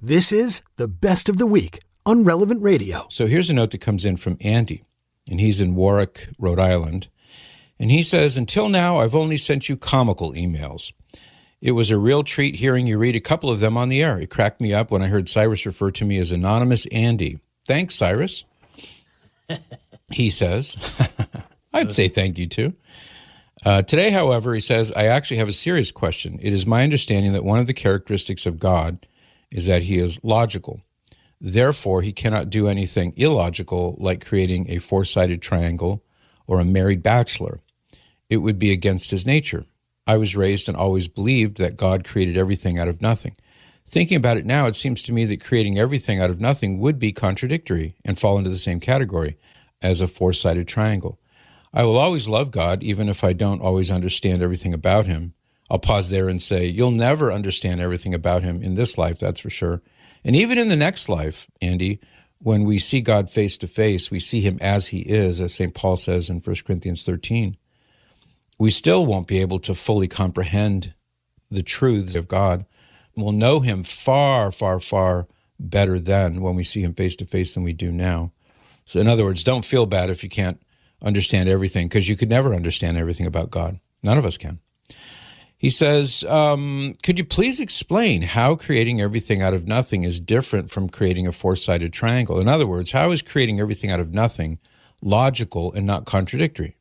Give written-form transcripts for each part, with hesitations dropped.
This is the best of the week on Relevant Radio. So here's a note that comes in from Andy, and he's in Warwick, Rhode Island. And he says, until now, I've only sent you comical emails. It was a real treat hearing you read a couple of them on the air. It cracked me up when I heard Cyrus refer to me as Anonymous Andy. Thanks, Cyrus. He says, I'd say thank you too. Today, however, he says, I actually have a serious question. It is my understanding that one of the characteristics of God is that he is logical. Therefore, he cannot do anything illogical like creating a four-sided triangle or a married bachelor. It would be against his nature. I was raised and always believed that God created everything out of nothing. Thinking about it now, it seems to me that creating everything out of nothing would be contradictory and fall into the same category as a four-sided triangle. I will always love God, even if I don't always understand everything about him. I'll pause there and say, you'll never understand everything about him in this life, that's for sure. And even in the next life, Andy, when we see God face to face, we see him as he is, as St. Paul says in 1 Corinthians 13. We still won't be able to fully comprehend the truths of God. We'll know him far, far, far better then when we see him face to face than we do now. So in other words, don't feel bad if you can't understand everything, because you could never understand everything about God. None of us can. He says, could you please explain how creating everything out of nothing is different from creating a four-sided triangle? In other words, how is creating everything out of nothing logical and not contradictory?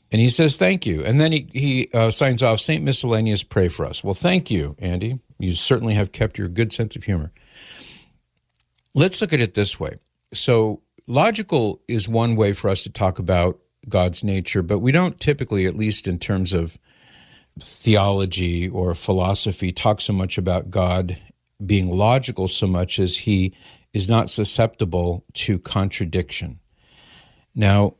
And he says, thank you. And then he signs off, St. Miscellaneous, pray for us. Well, thank you, Andy. You certainly have kept your good sense of humor. Let's look at it this way. So logical is one way for us to talk about God's nature, but we don't typically, at least in terms of theology or philosophy, talk so much about God being logical so much as he is not susceptible to contradiction. Now,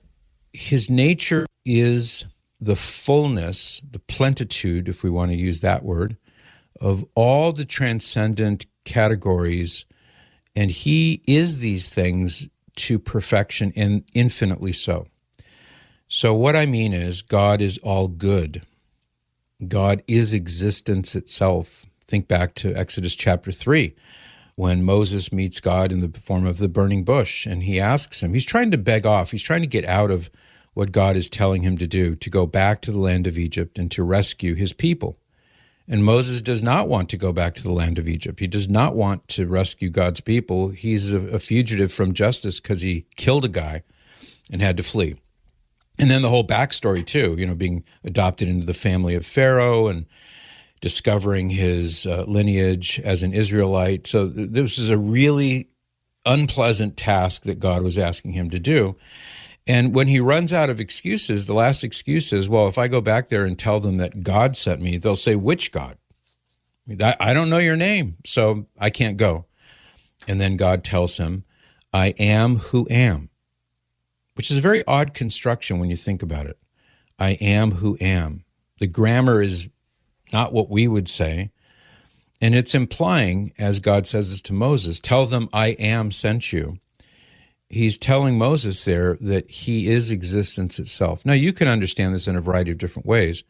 his nature is the fullness, the plenitude, if we want to use that word, of all the transcendent categories, and he is these things to perfection and infinitely so. So what I mean is God is all good. God is existence itself. Think back to Exodus chapter 3, when Moses meets God in the form of the burning bush, and he asks him, he's trying to beg off, he's trying to get out of what God is telling him to do, to go back to the land of Egypt and to rescue his people. And Moses does not want to go back to the land of Egypt. He does not want to rescue God's people. He's a fugitive from justice because he killed a guy and had to flee. And then the whole backstory too, being adopted into the family of Pharaoh and discovering his lineage as an Israelite. So this is a really unpleasant task that God was asking him to do. And when he runs out of excuses, the last excuse is, well, if I go back there and tell them that God sent me, they'll say, which God? I don't know your name, so I can't go. And then God tells him, I am who am, which is a very odd construction when you think about it. I am who am. The grammar is not what we would say. And it's implying, as God says this to Moses, tell them I am sent you. He's telling Moses there that he is existence itself. Now, you can understand this in a variety of different ways,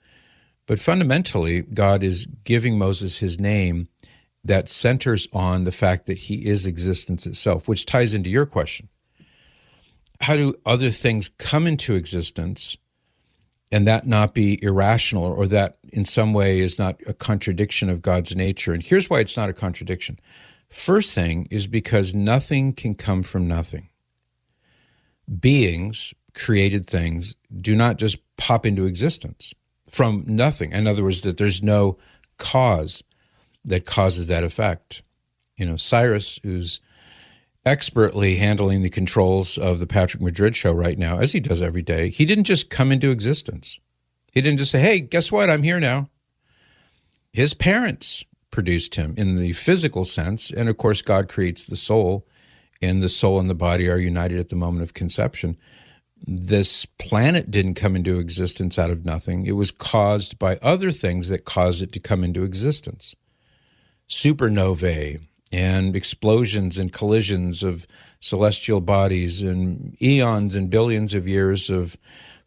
but fundamentally, God is giving Moses his name that centers on the fact that he is existence itself, which ties into your question. How do other things come into existence and that not be irrational, or that in some way is not a contradiction of God's nature? And here's why it's not a contradiction. First thing is because nothing can come from nothing. Beings, created things, do not just pop into existence from nothing. In other words, that there's no cause that causes that effect. Cyrus, who's expertly handling the controls of the Patrick Madrid show right now, as he does every day, he didn't just come into existence. He didn't just say, hey, guess what? I'm here now. His parents produced him in the physical sense. And of course, God creates the soul, and the soul and the body are united at the moment of conception. This planet didn't come into existence out of nothing. It was caused by other things that caused it to come into existence. Supernovae and explosions and collisions of celestial bodies and eons and billions of years of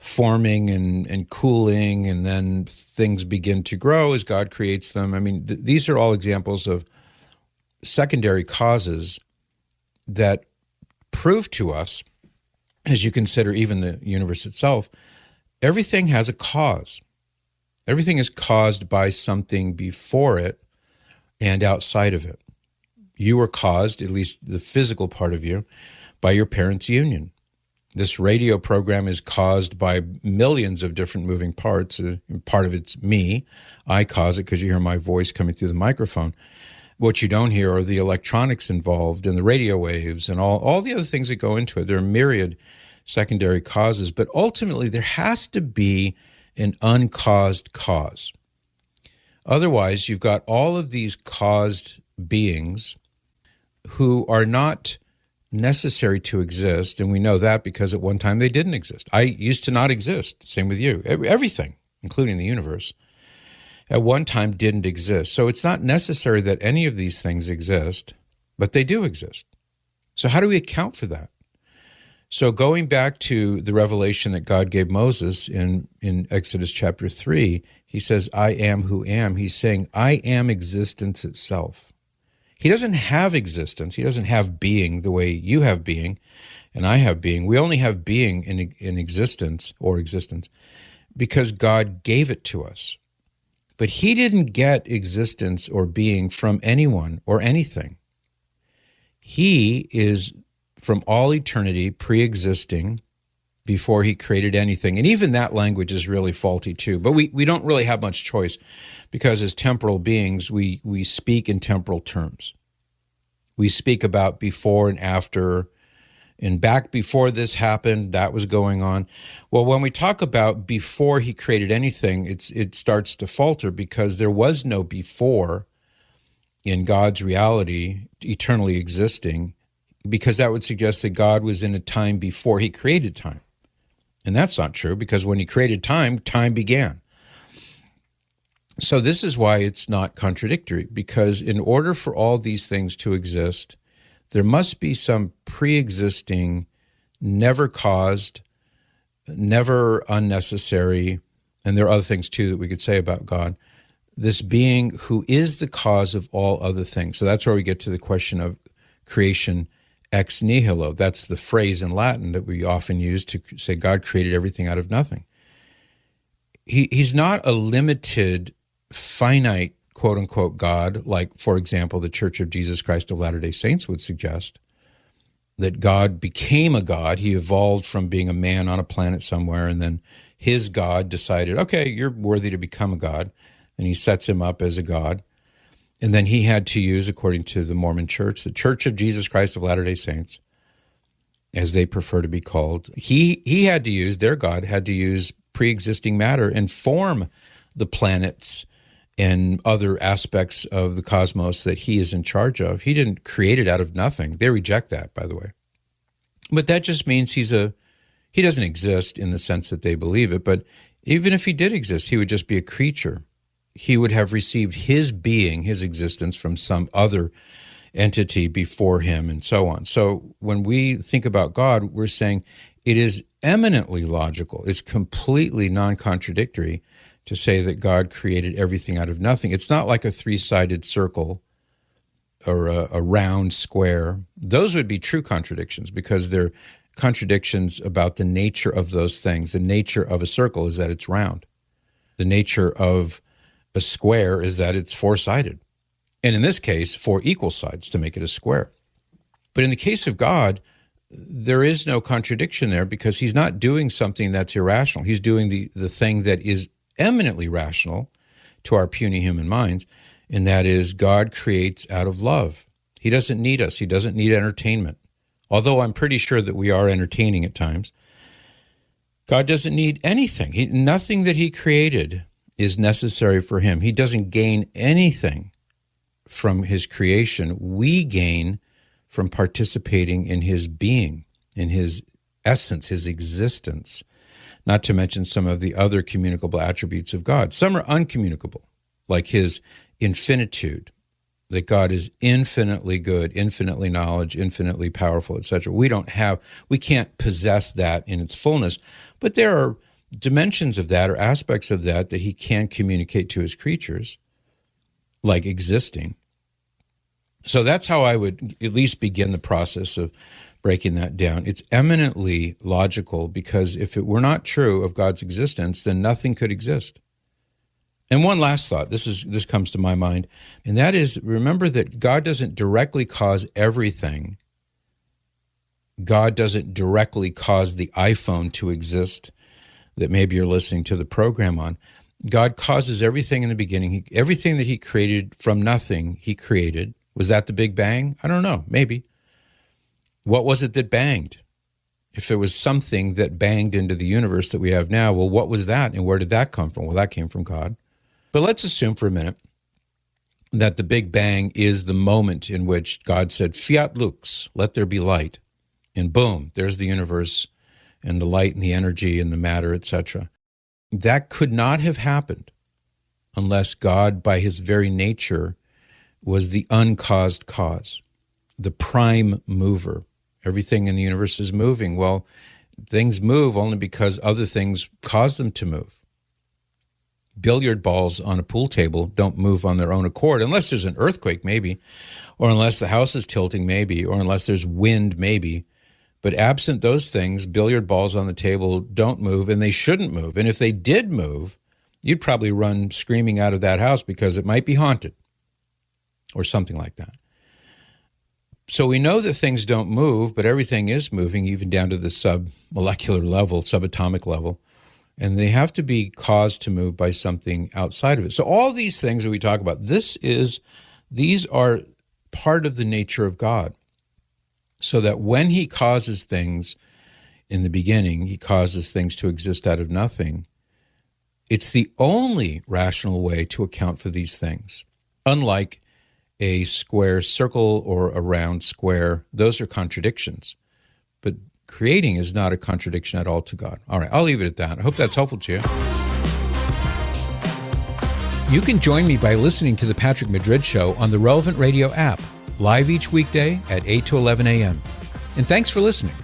forming and cooling, and then things begin to grow as God creates them. I mean, these are all examples of secondary causes that prove to us, as you consider even the universe itself, everything has a cause. Everything is caused by something before it and outside of it. You were caused, at least the physical part of you, by your parents' union. This radio program is caused by millions of different moving parts. Part of it's me. I cause it because you hear my voice coming through the microphone. What you don't hear are the electronics involved and the radio waves and all the other things that go into it. There are myriad secondary causes, but ultimately there has to be an uncaused cause. Otherwise, you've got all of these caused beings who are not necessary to exist, and we know that because at one time they didn't exist. I used to not exist. Same with you. Everything, including the universe, at one time didn't exist. So it's not necessary that any of these things exist, but they do exist. So how do we account for that? So going back to the revelation that God gave Moses in Exodus chapter 3, he says, I am who am. He's saying, I am existence itself. He doesn't have existence. He doesn't have being the way you have being and I have being. We only have being in existence because God gave it to us. But he didn't get existence or being from anyone or anything. He is from all eternity pre-existing before he created anything. And even that language is really faulty too. But we don't really have much choice because as temporal beings, we speak in temporal terms. We speak about before and after, and back before this happened, that was going on. Well, when we talk about before he created anything, it starts to falter because there was no before in God's reality, eternally existing, because that would suggest that God was in a time before he created time. And that's not true, because when he created time, time began. So this is why it's not contradictory, because in order for all these things to exist, there must be some pre-existing, never caused, never unnecessary, and there are other things too that we could say about God, this being who is the cause of all other things. So that's where we get to the question of creation ex nihilo. That's the phrase in Latin that we often use to say God created everything out of nothing. He's not a limited, finite, quote-unquote God, like, for example, the Church of Jesus Christ of Latter-day Saints would suggest, that God became a God. He evolved from being a man on a planet somewhere, and then his God decided, okay, you're worthy to become a God, and he sets him up as a God. And then he had to use, according to the Mormon Church, the Church of Jesus Christ of Latter-day Saints, as they prefer to be called, he had to use, their God had to use pre-existing matter and form the planets and other aspects of the cosmos that he is in charge of. He didn't create it out of nothing. They reject that, by the way. But that just means he doesn't exist in the sense that they believe it. But even if he did exist, he would just be a creature. He would have received his being, his existence from some other entity before him and so on. So when we think about God, we're saying it is eminently logical. It's completely non-contradictory to say that God created everything out of nothing. It's not like a three-sided circle or a round square. Those would be true contradictions because they're contradictions about the nature of those things. The nature of a circle is that it's round. The nature of a square is that it's four-sided. And in this case, four equal sides to make it a square. But in the case of God, there is no contradiction there because he's not doing something that's irrational. He's doing the thing that is eminently rational to our puny human minds, and that is God creates out of love. He doesn't need us. He doesn't need entertainment. Although I'm pretty sure that we are entertaining at times, God doesn't need anything. Nothing that he created is necessary for him. He doesn't gain anything from his creation. We gain from participating in his being, in his essence, his existence, not to mention some of the other communicable attributes of God. Some are uncommunicable, like his infinitude, that God is infinitely good, infinitely knowledge, infinitely powerful, etc. We can't possess that in its fullness, but there are dimensions of that or aspects of that he can communicate to his creatures, like existing. So that's how I would at least begin the process of breaking that down. It's eminently logical, because if it were not true of God's existence, then nothing could exist. And one last thought, this comes to my mind, and that is, remember that God doesn't directly cause everything. God doesn't directly cause the iPhone to exist that maybe you're listening to the program on. God causes everything in the beginning. Everything that he created from nothing, he created. Was that the Big Bang? I don't know, maybe. What was it that banged? If it was something that banged into the universe that we have now, well, what was that, and where did that come from? Well, that came from God. But let's assume for a minute that the Big Bang is the moment in which God said, fiat lux, let there be light. And boom, there's the universe and the light and the energy and the matter, etc. That could not have happened unless God, by his very nature, was the uncaused cause, the prime mover. Everything in the universe is moving. Well, things move only because other things cause them to move. Billiard balls on a pool table don't move on their own accord, unless there's an earthquake, maybe, or unless the house is tilting, maybe, or unless there's wind, maybe. But absent those things, billiard balls on the table don't move, and they shouldn't move. And if they did move, you'd probably run screaming out of that house because it might be haunted or something like that. So we know that things don't move, but everything is moving, even down to the submolecular level, subatomic level. And they have to be caused to move by something outside of it. So all these things that we talk about, these are part of the nature of God. So that when he causes things in the beginning, he causes things to exist out of nothing. It's the only rational way to account for these things. Unlike a square circle or a round square, those are contradictions. But creating is not a contradiction at all to God. All right, I'll leave it at that. I hope that's helpful to you. You can join me by listening to The Patrick Madrid Show on the Relevant Radio app, live each weekday at 8 to 11 a.m. And thanks for listening.